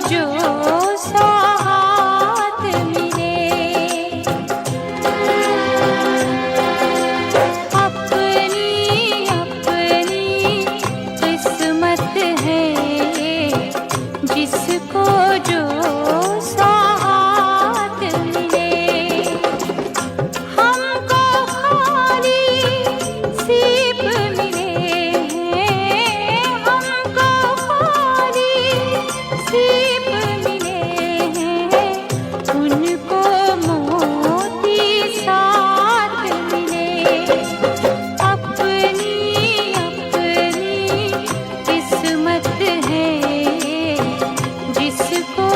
जो सौगात मिले, अपनी अपनी किस्मत है जिसको जो सौगात मिले। हमको खाली सीप मिले हैं, हमको खाली सीप मिले हैं, उनको मोती साथ मिले। अपनी अपनी किस्मत है जिसको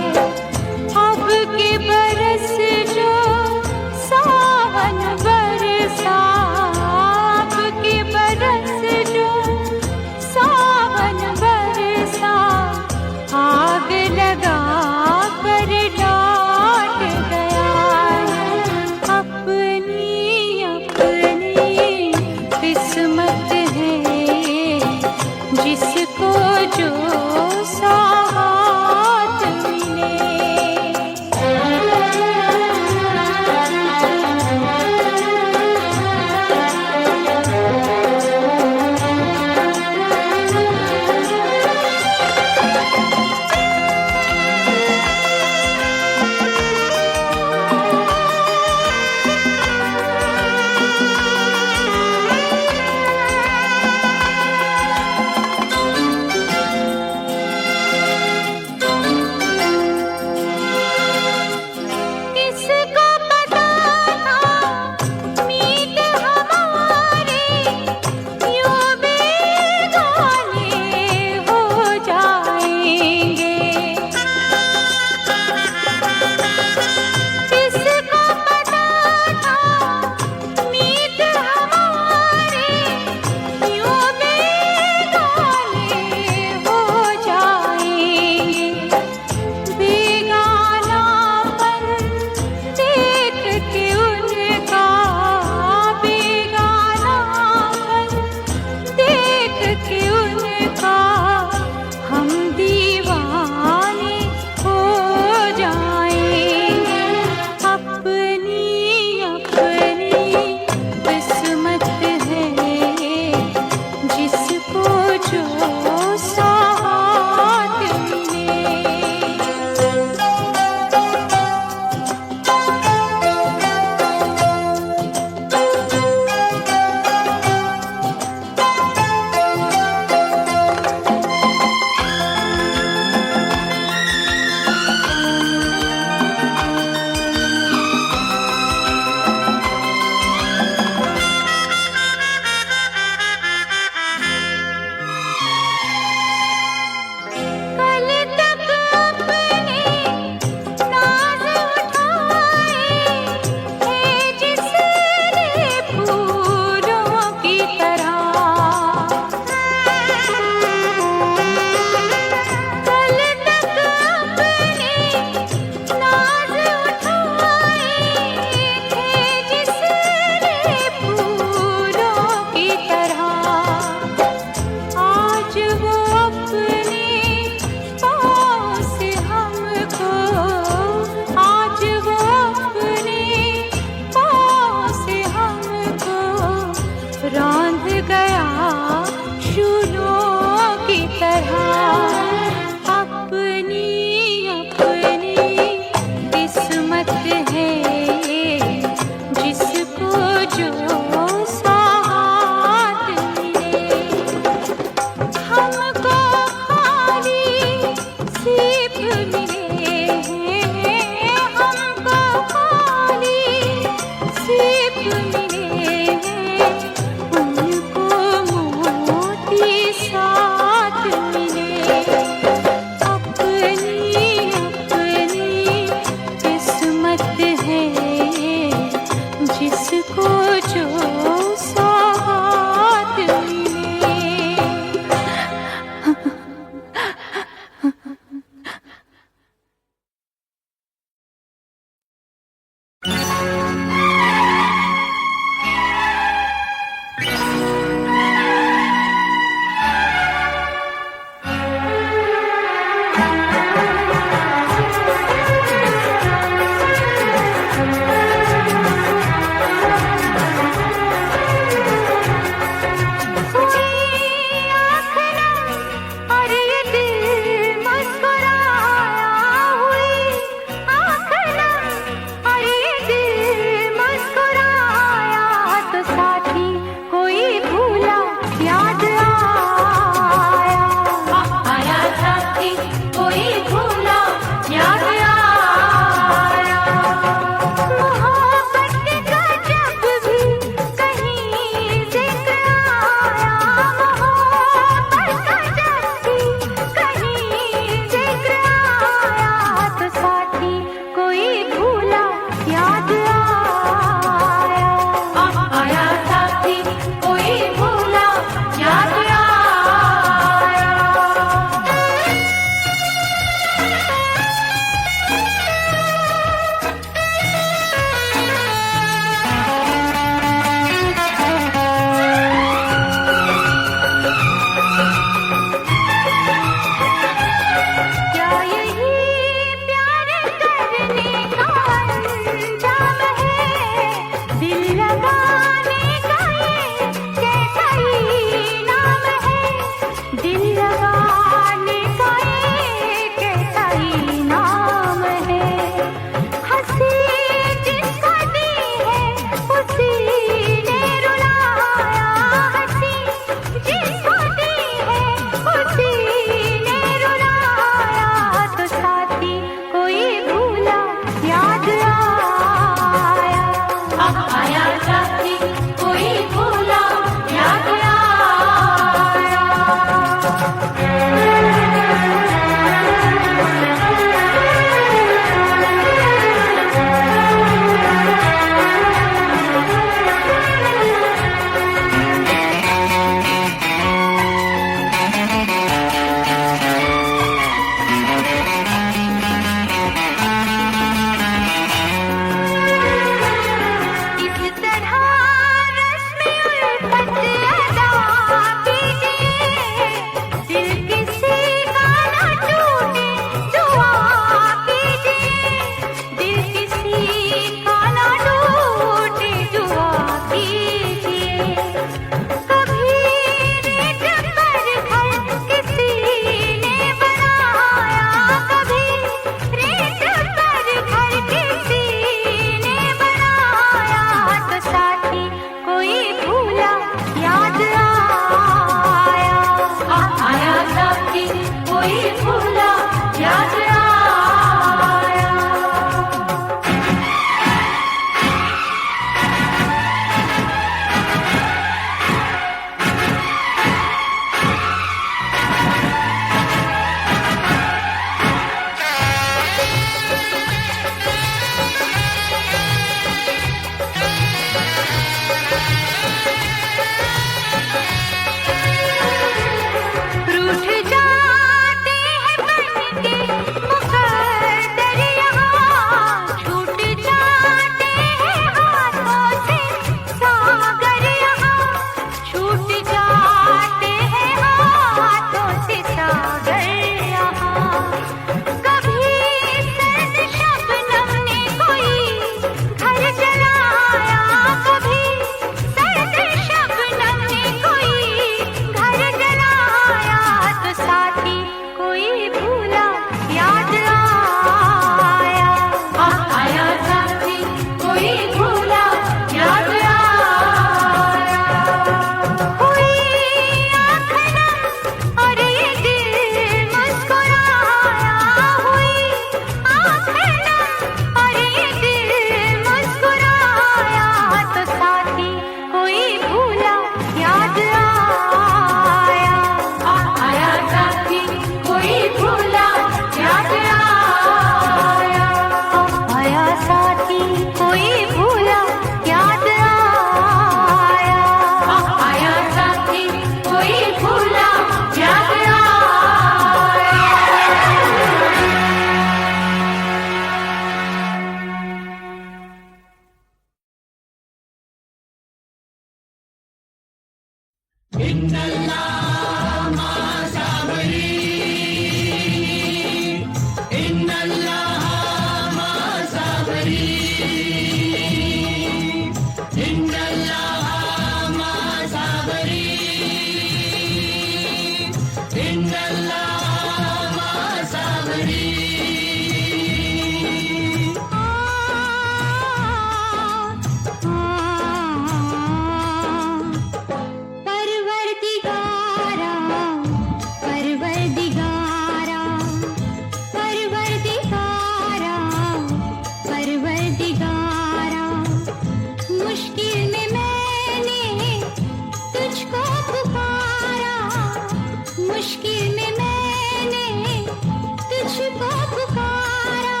मुझको पुकारा,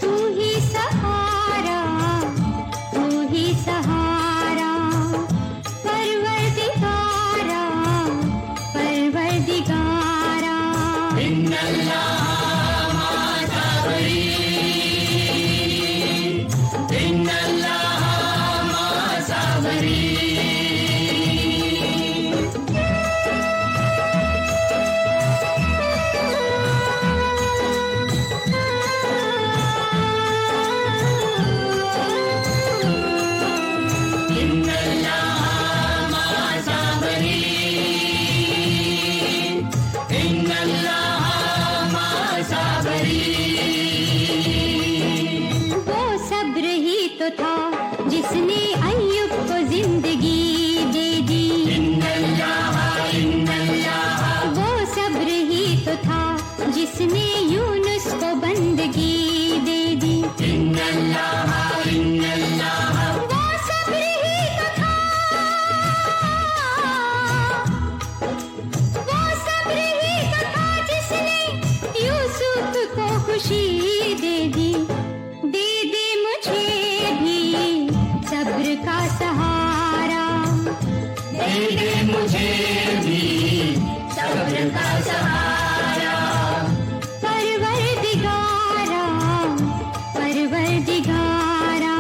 तू ही सहारा, तू ही सहारा, परवरदिगारा, परवरदिगारा। इन्नल्लाह मा साबरीन, इन्नल्लाह मा साबरीन। वो सब्र ही तो था जिसने अय्यूब को जिंदगी दे दी। वो सब्र ही तो था जिसने यूनुस को बंदगी दे दी। वो सब्र ही तो था, वो सब्र ही तो था जिसने यूसुफ को खुशी दे दी। दे दे मुझे भी सब्र का सहारा, दे दे मुझे भी सब्र का सहारा। परवरदिगारा, परवरदिगारा।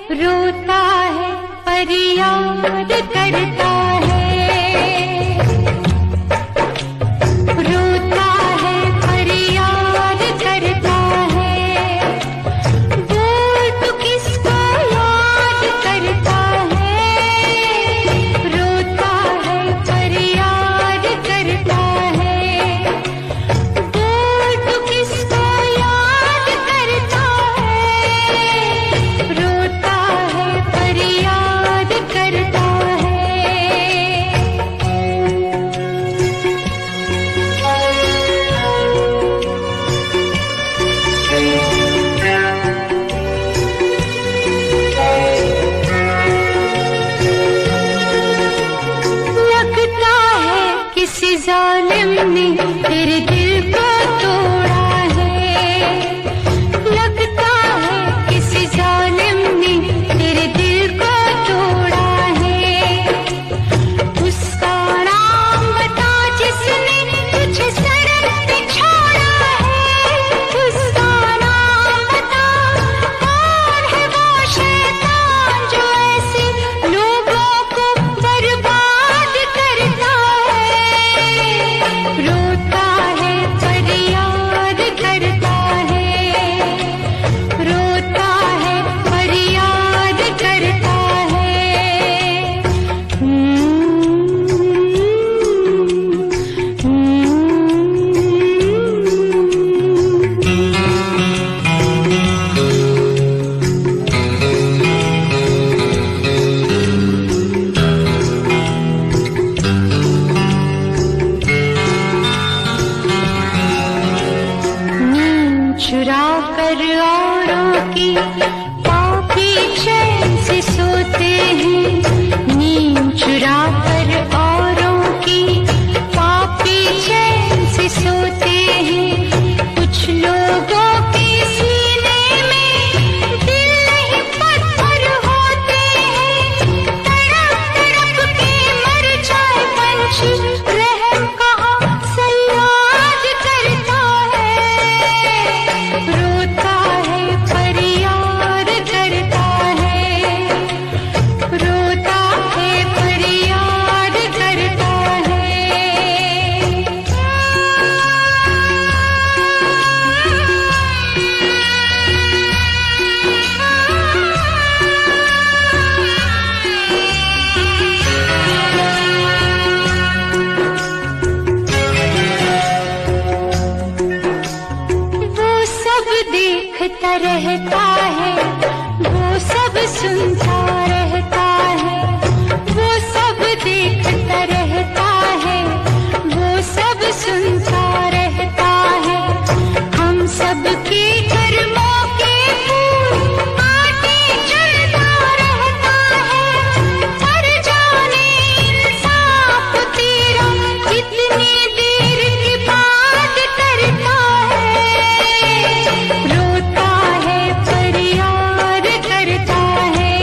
रोता है पर याद करता है, रोता है पर याद करता है, बोल तू किसको याद करता है, रोता है पर याद करता है, बोल तू किसको याद करता है, रोता है पर याद करता है। लगता है किसी जालिम ने तेरे दिल को तोड़ा है, लगता है किसी जालिम ने तेरे दिल को तोड़ा है, उसका नाम बता जिसने तुझे सड़क पे छोड़ा है, उसका नाम बता कौन है वो शैतान जो ऐसे लोगों को बर्बाद करता है, रोता है पर याद करता है, रोता है पर याद करता है। चुरा कर औरों की पापी चैन से सोते हैं, नींद चुरा कर औरों की पापी चैन से सोते हैं, कुछ लोगों के सीने में दिल नहीं पत्थर होते हैं, तड़प तड़प के मर जाए पंछी, रहम कहाँ सयाद करता है, रोता है पर याद करता है, रोता है पर याद करता है। वो सब देखता रहता है, वो सब सुनता रहता है, वो सब देखता रहता है, वो सब सुनता रहता है, हम सब के कर्मों के फूल आटे चलता रहता है, पर जाने इंसाफ तेरा कितनी देर के बाद करता है, रोता है पर याद करता है,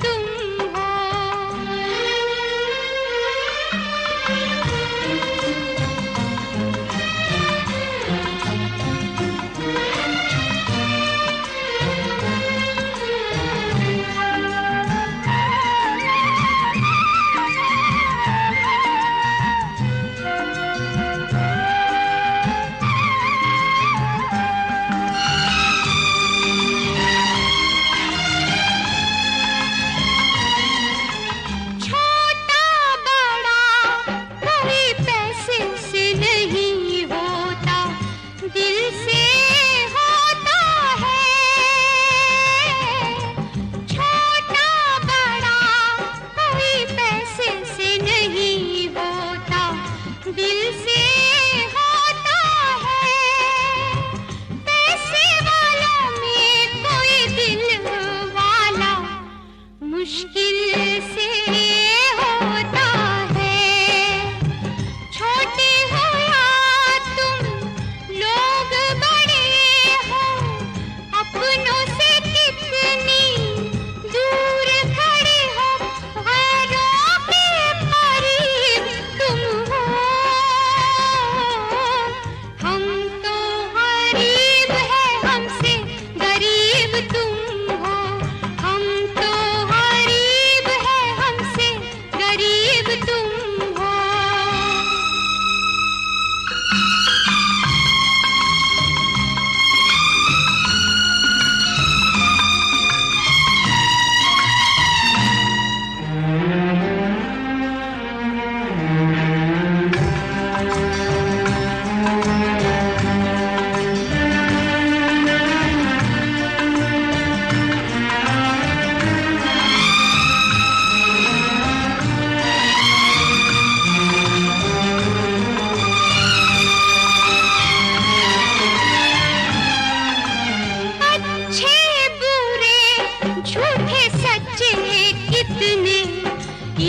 तुम हो। छोटा बड़ा कोई पैसे से नहीं होता, दिल से होता है। छोटा बड़ा कोई पैसे से नहीं होता, दिल से होता है। पैसे वाला में कोई दिल वाला मुश्किल से होता है। छोटे हो या तुम लोग बड़े हो, अपनों से कितनी दूर खड़े हो, गैरों के करीब तुम हो। हम तो गरीब है, हमसे गरीब तुम हो। हम तो गरीब है, हमसे गरीब तुम हो। अच्छे बुरे झूठे सच्चे कितने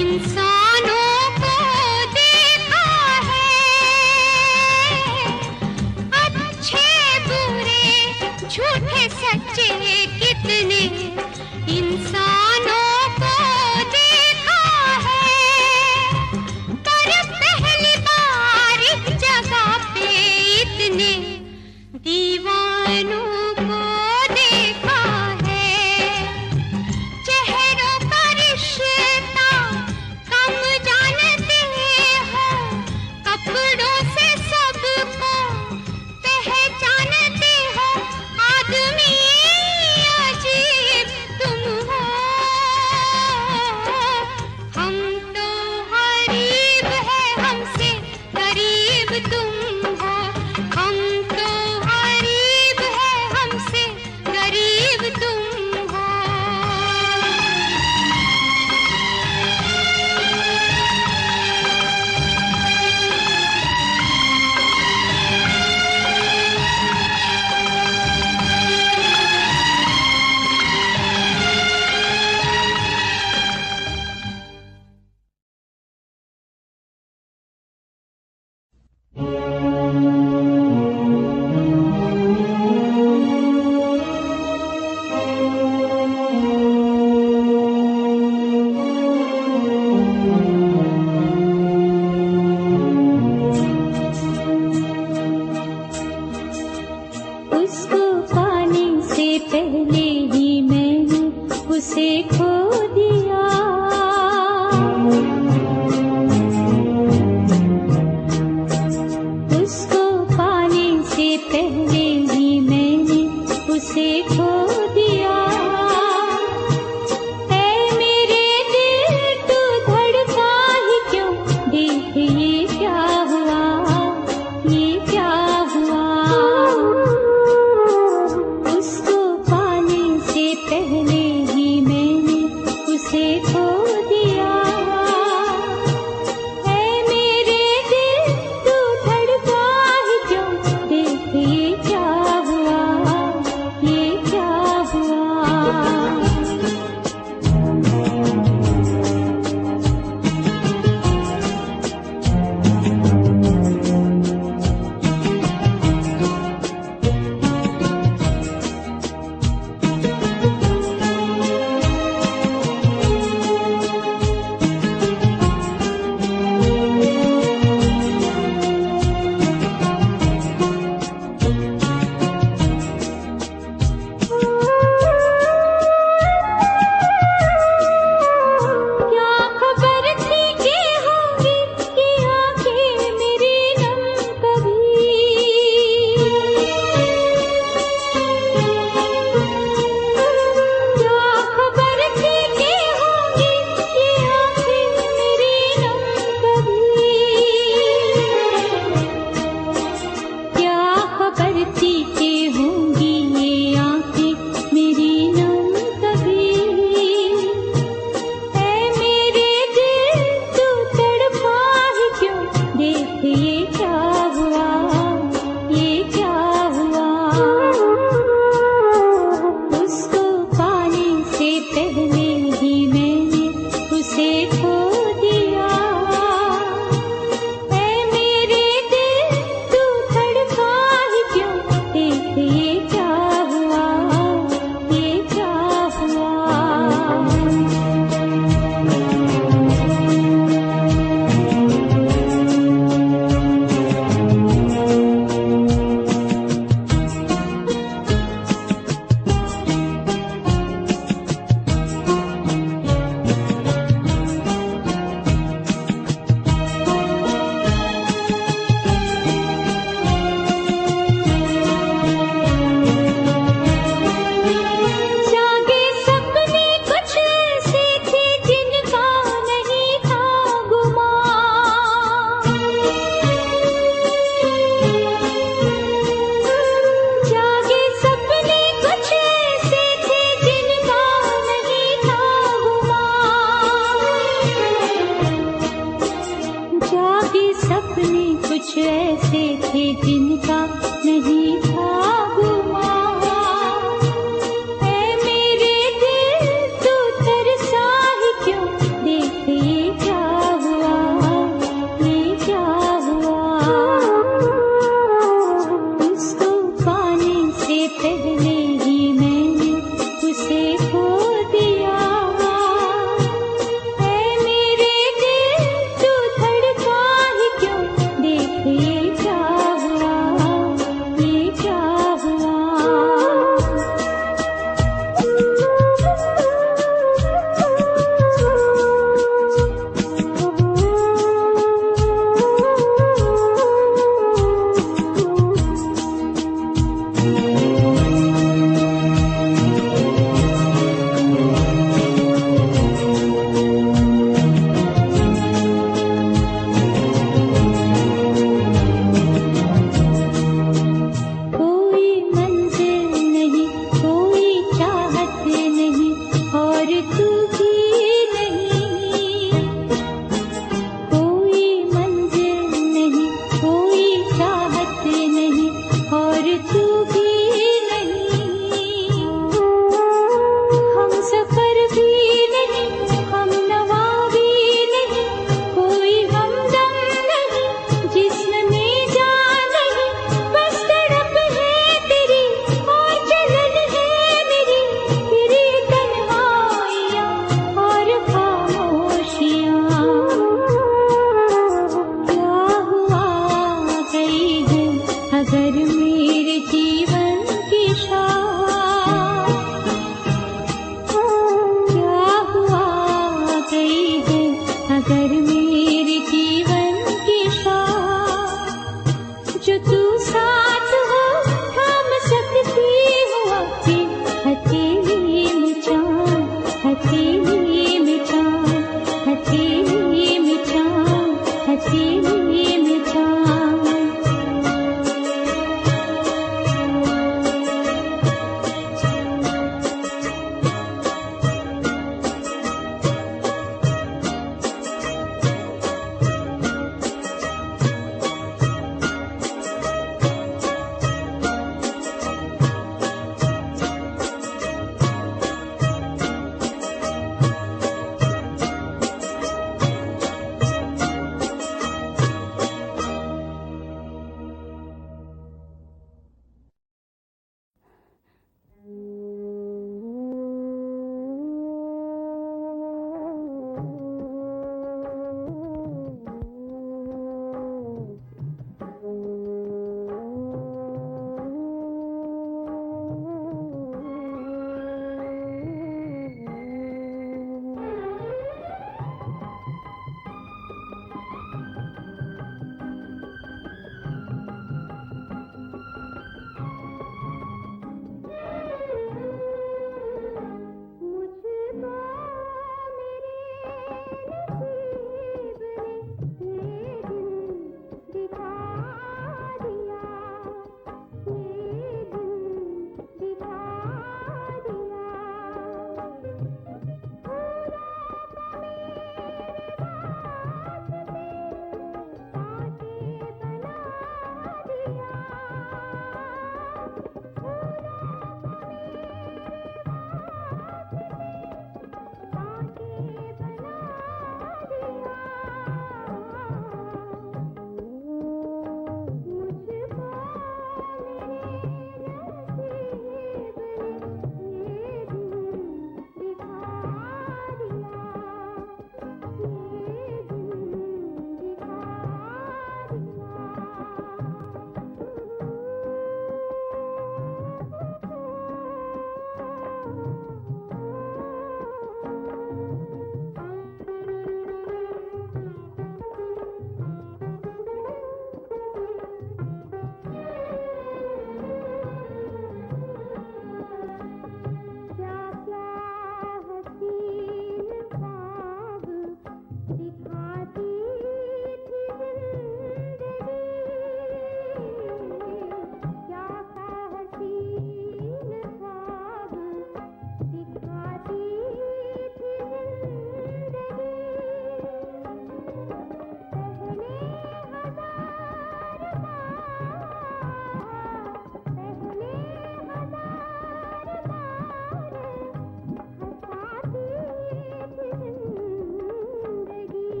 इंसानों को देखा है। अच्छे बुरे झूठे सच्चे कितने इंसानों को देखा है। पर पहली बार एक जगह पे इतने दीवानों को देखा है। चेहरों का रिश्ता कम जानते हो, कपड़ों से सबको पहचानते हो। आदमी अजीब तुम हो। हम तो गरीब है, हमसे गरीब तुम हो। हम तो गरीब है, हमसे गरीब तुम हो। उसको पाने से पहले ही मैंने उसे खो दिया। उसको पाने से पहले ही मैंने उसे खो दिया। ऐ मेरे दिल तू धड़का ही क्यों, देख ये क्या हुआ, ये क्या हुआ। उसको पाने से पहले ही मैंने उसे कुछ ऐसे थे जिनका नहीं था गुमान। ऐ मेरे दिल तू तरसा ही क्यों, देख ये क्या हुआ, ये क्या हुआ। उसको पाने से पहले ही मैंने उसे खो दिया। अगर मेरे जीवन की शान क्या हुआ गई है, अगर मेरे जीवन की शान जो तू साथ हो थाम सकती हो अपनी हथेली में जान, हथेली में जान, हथेली में जान, हथेली में जान।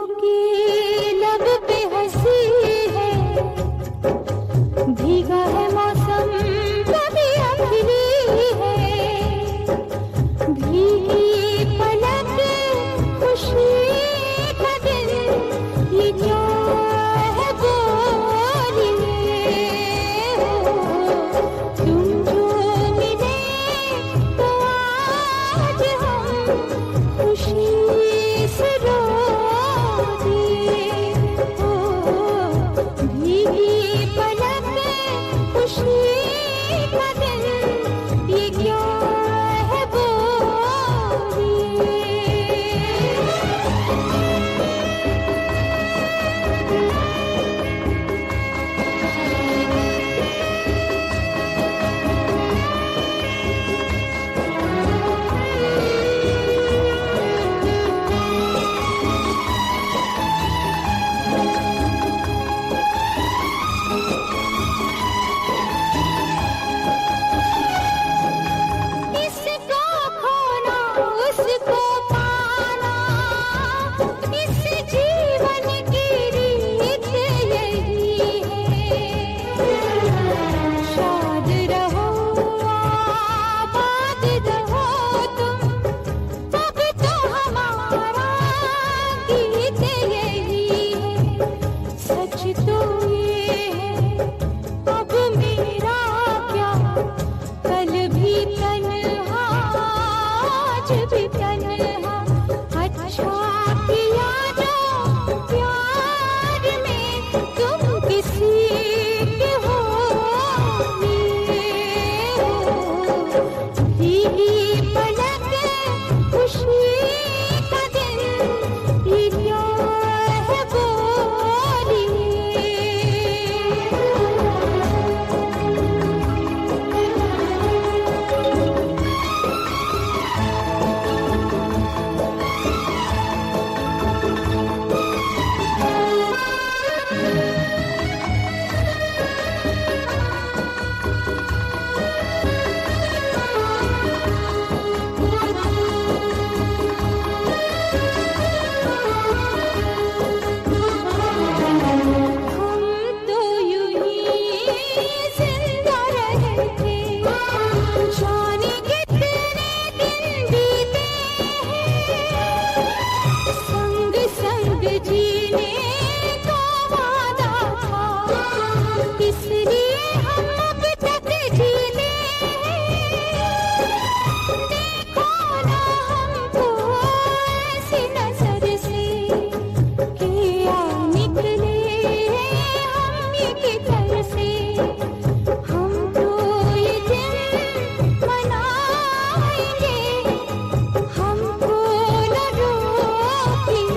के लब पे हंसी है, भीगा है मौसम कभी अखिली है, भीगी पलक खुशी का दिन, ये क्या है बोलिए हो, तुम जो मिले तो आज हम खुशी से रो दिए हो, भीगी पलक खुशी का दिन, ये क्या है बोलिए। इसको खोना उसको पाना, इस जीवन की रीत यही है, शाद रहो आबाद रहो तुम, अब तो हमारा गीत यही है, सच तो ये है अब मेरा क्या, कल भी तन्हा आज भी तन्हा, अच्छा किया जो प्यार में तुम किसी के हो मिले हो, भीगी पलक खुशी का दिन, ये क्या है बोलिए। हम तो यूं ही जिंदा रहे थे, जाने कितने दिन बीते हैं, संग संग जीने का वादा था, इसलिए हम अब तक जीने हैं, देखो ना हमको ऐसी नजर से, किया निकले हम ये किधर से, हम तो ये दिन मनाएंगे, हमको न रोकिए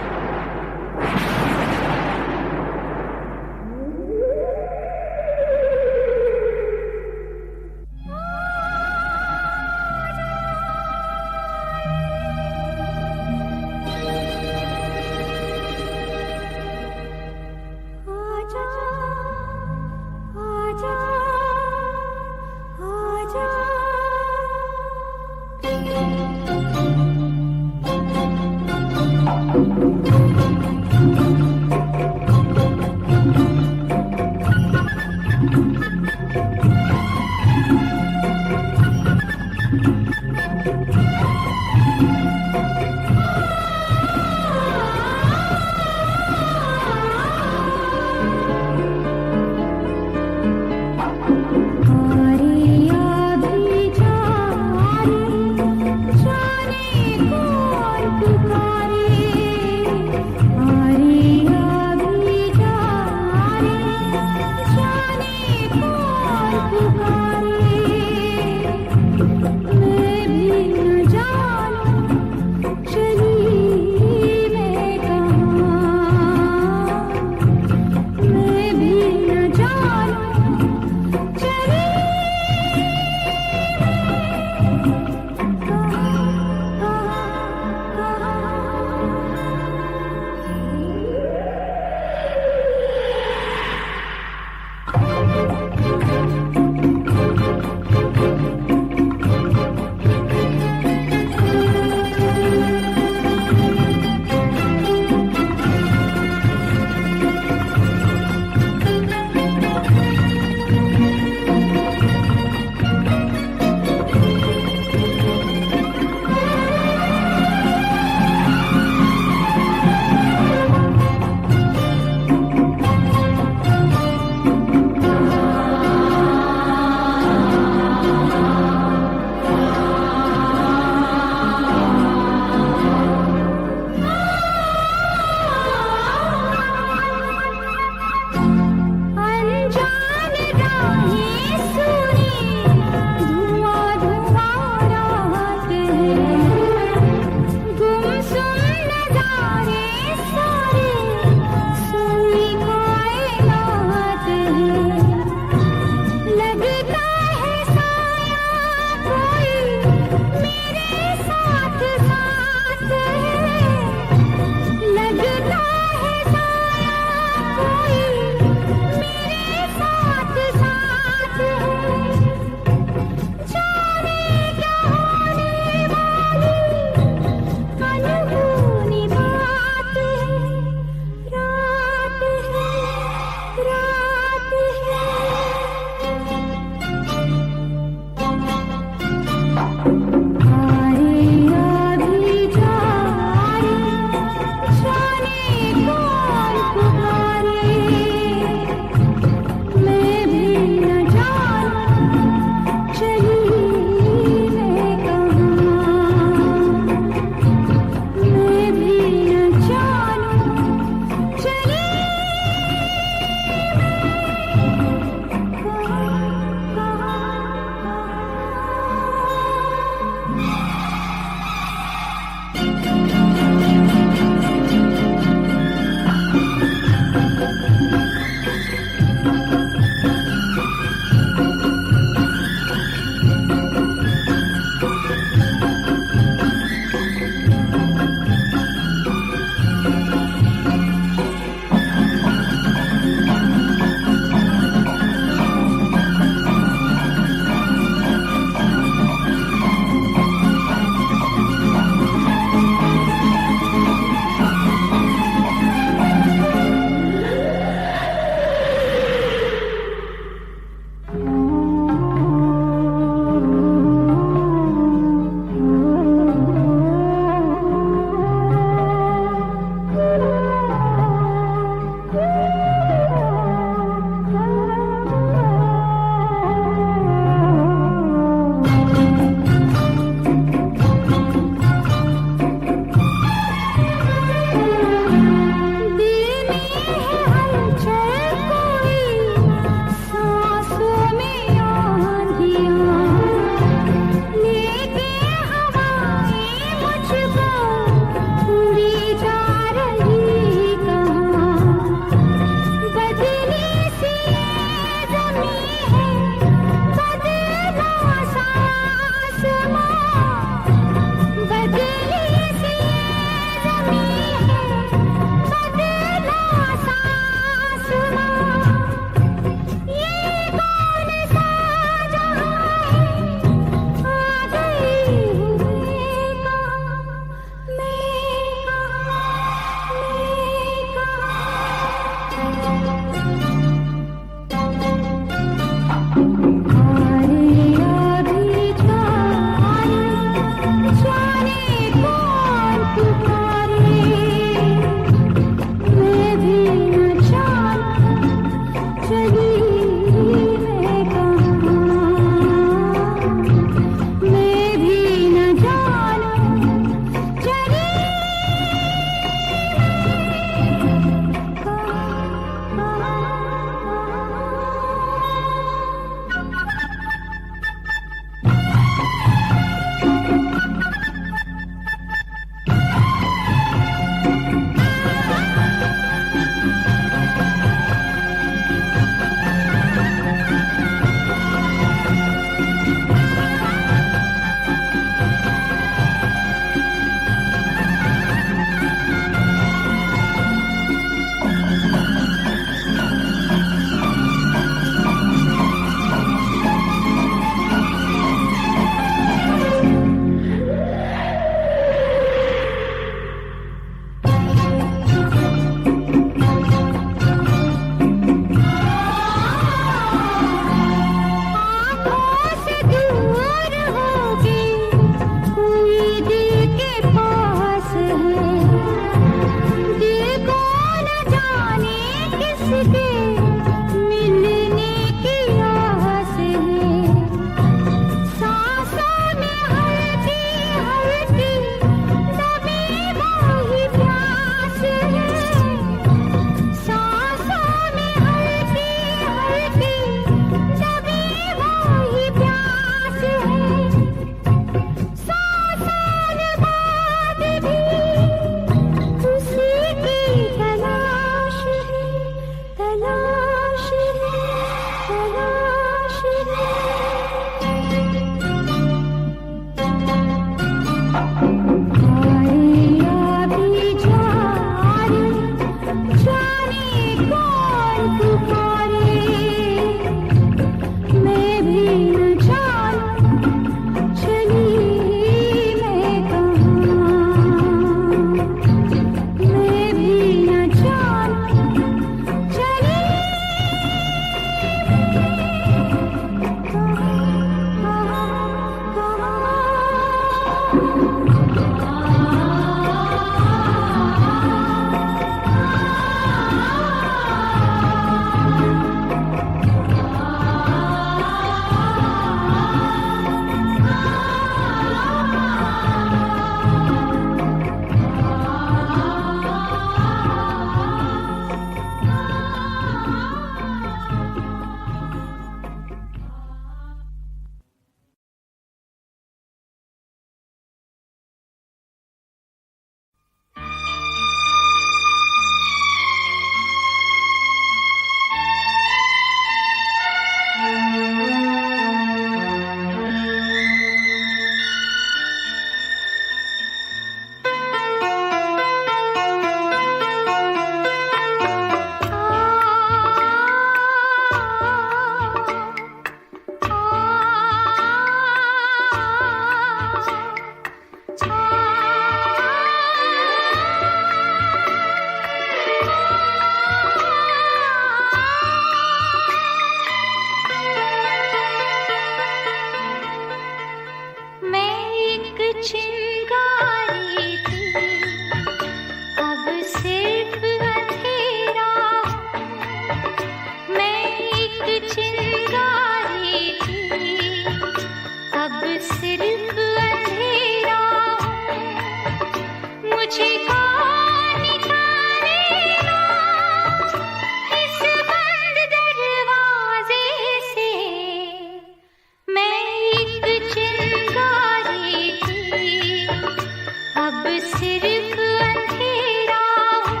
सिर्फ अंधेरा हूँ,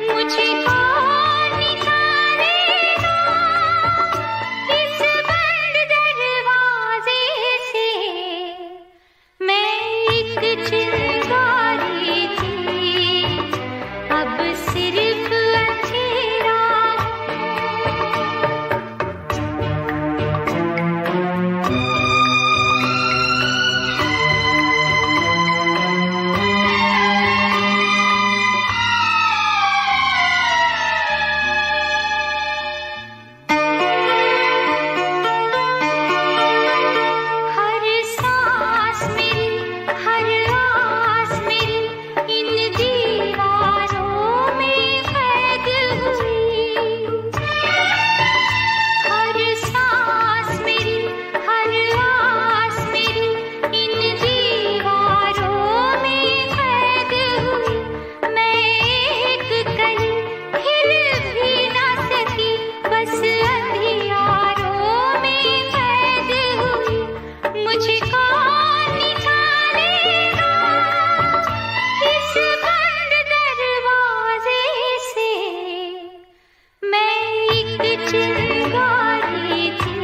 मुझे कौन निकालेगा इस बंद दरवाजे से। मैं एक चिंगारी थी, अब सिर्फ अंधेरा हर सांस मेरी, हर आस मेरी इन दीवारों में कैद हुई। हर सांस मेरी, हर आस मेरी इन दीवारों में कैद हुई। मैं एक कली हिल भी ना सकी, बस अंधियारों में कैद हुई। मुझे कौन निकालेगा इस बंद दरवाजे से। मैं एक चिंगारी थी,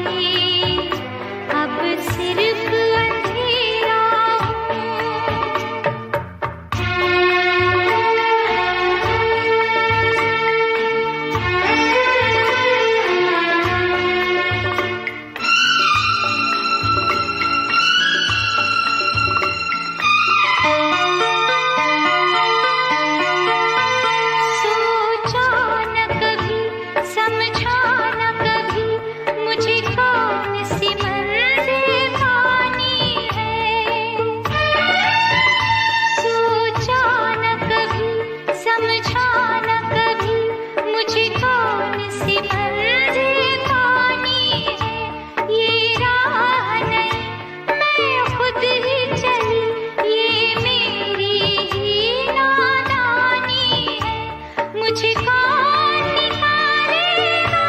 अब सिर्फ अंधेरा सोचा न कभी, समझा न कभी, मुझे कौन सी मंजिल पानी है। सोचा न कभी, समझा न कभी, मुझे कौन सी मंजिल पानी है। ये राह नहीं, मैं खुद ही चली, ये मेरी ही नादानी है। मुझे कौन निकालेगा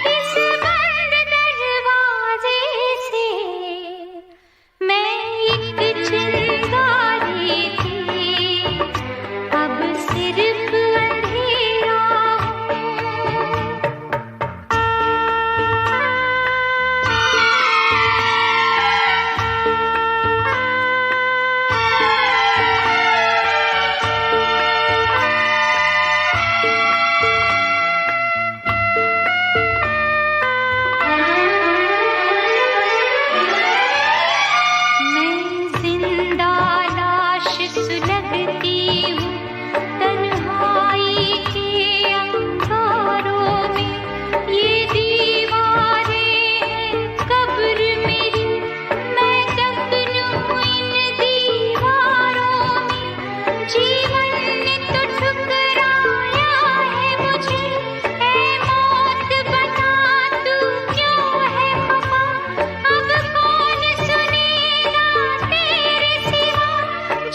इस बंद दरवाजे से। मैं एक चिंगारी थी, अब सिर्फ अंधेरा मैं जिंदा लाश सुलगती हूँ तन्हाई के अंगारों में। ये दीवारें हैं कब्र मेरी, मैं दफन हूँ इन दीवारों में। जीवन ने तो ठुकराया है मुझे, ऐ मौत बता तू क्यों है खफा। अब कौन सुनेगा तेरे सिवा,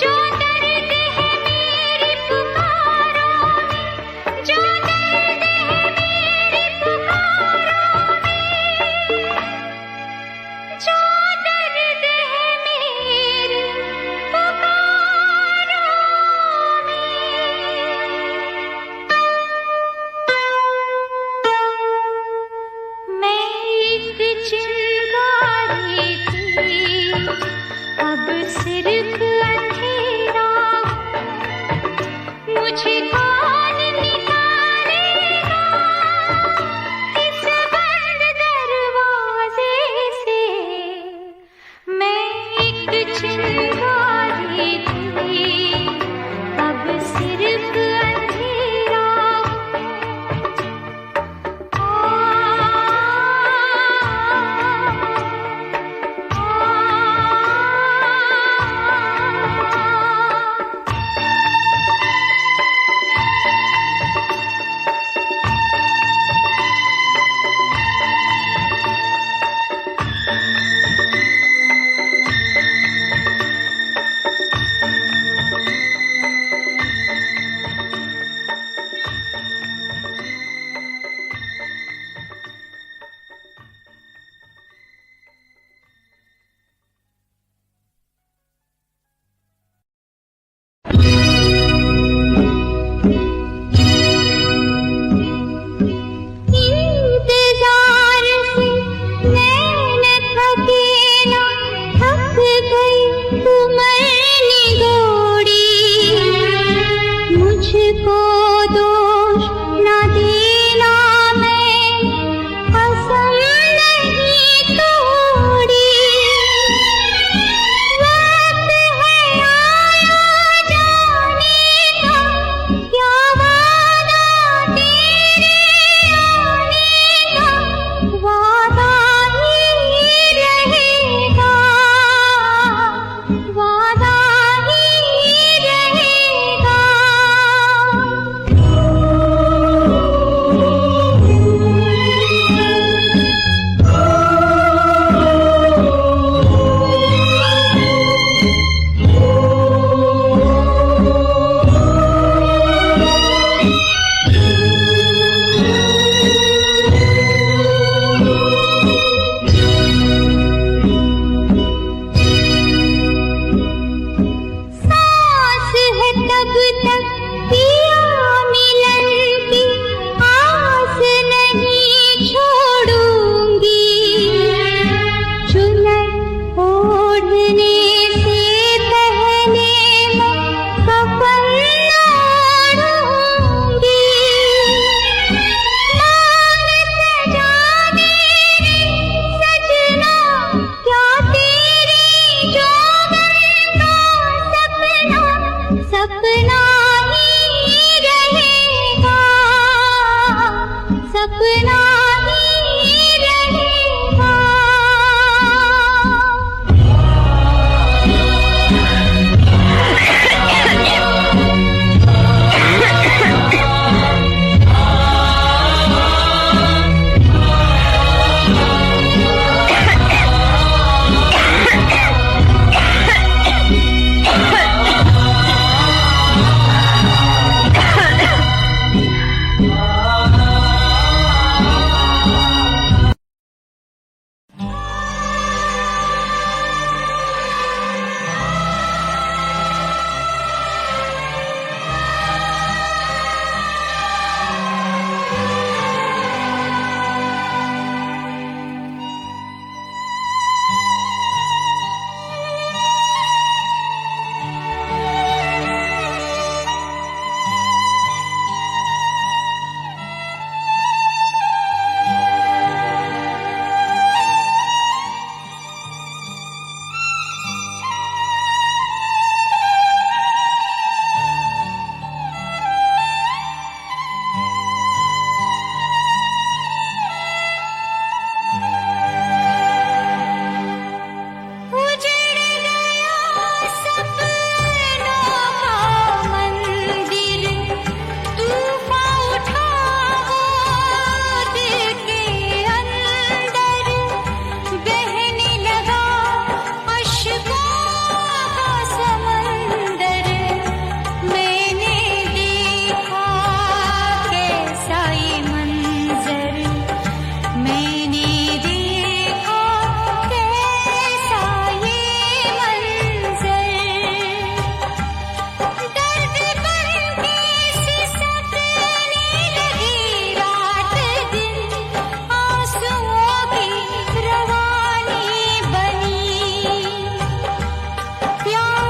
जो दर्द है मेरी पुकारों में, जो दर्द है मेरी पुकारों में, जो दर्द है मेरी पुकारों में। मैं एक चिंगारी थी, अब सिर्फ अंधेरा हूँ। मुझे कौन निकालेगा इस बंद दरवाजे से। मैं एक चिंगारी थी, अब सिर्फ अंधेरा हूँ।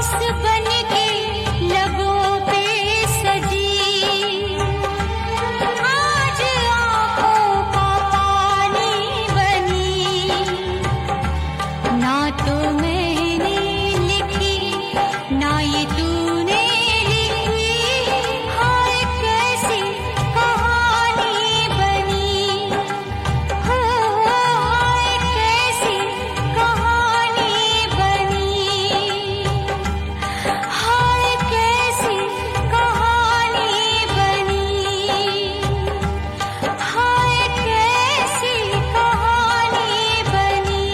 रस बन के लबों पे सजी, आज आँखों का पानी बनी। ना तो मैंने लिखी, ना ये तूने लिखी, हाय कैसी कहानी बनी, हाय कैसी कहानी बनी, हाय कैसी कहानी बनी, हाय कैसी कहानी बनी।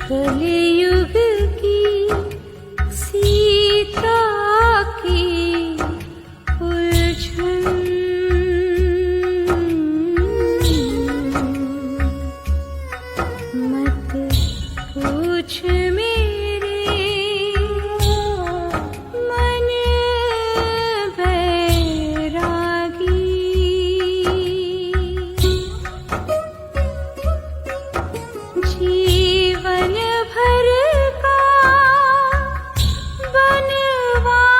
कलियुग की सीता की उलझन, मत पूछ मेरे मन बैरागी। जीवन भर का बनवास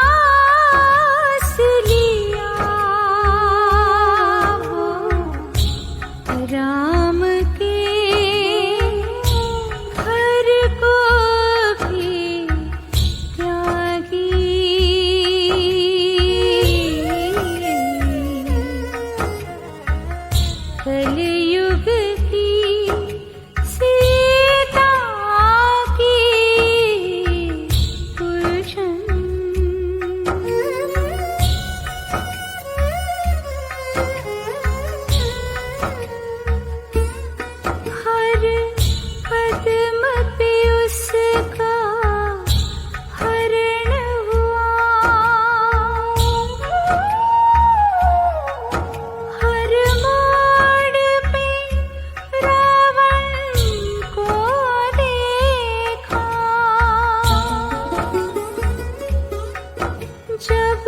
लिया वो राम के घर को भी त्यागी। कलियुग की सीता की उलझन। हर कदम पे उसका हरण हुआ, हर मोड़ पे रावण को देखा। जब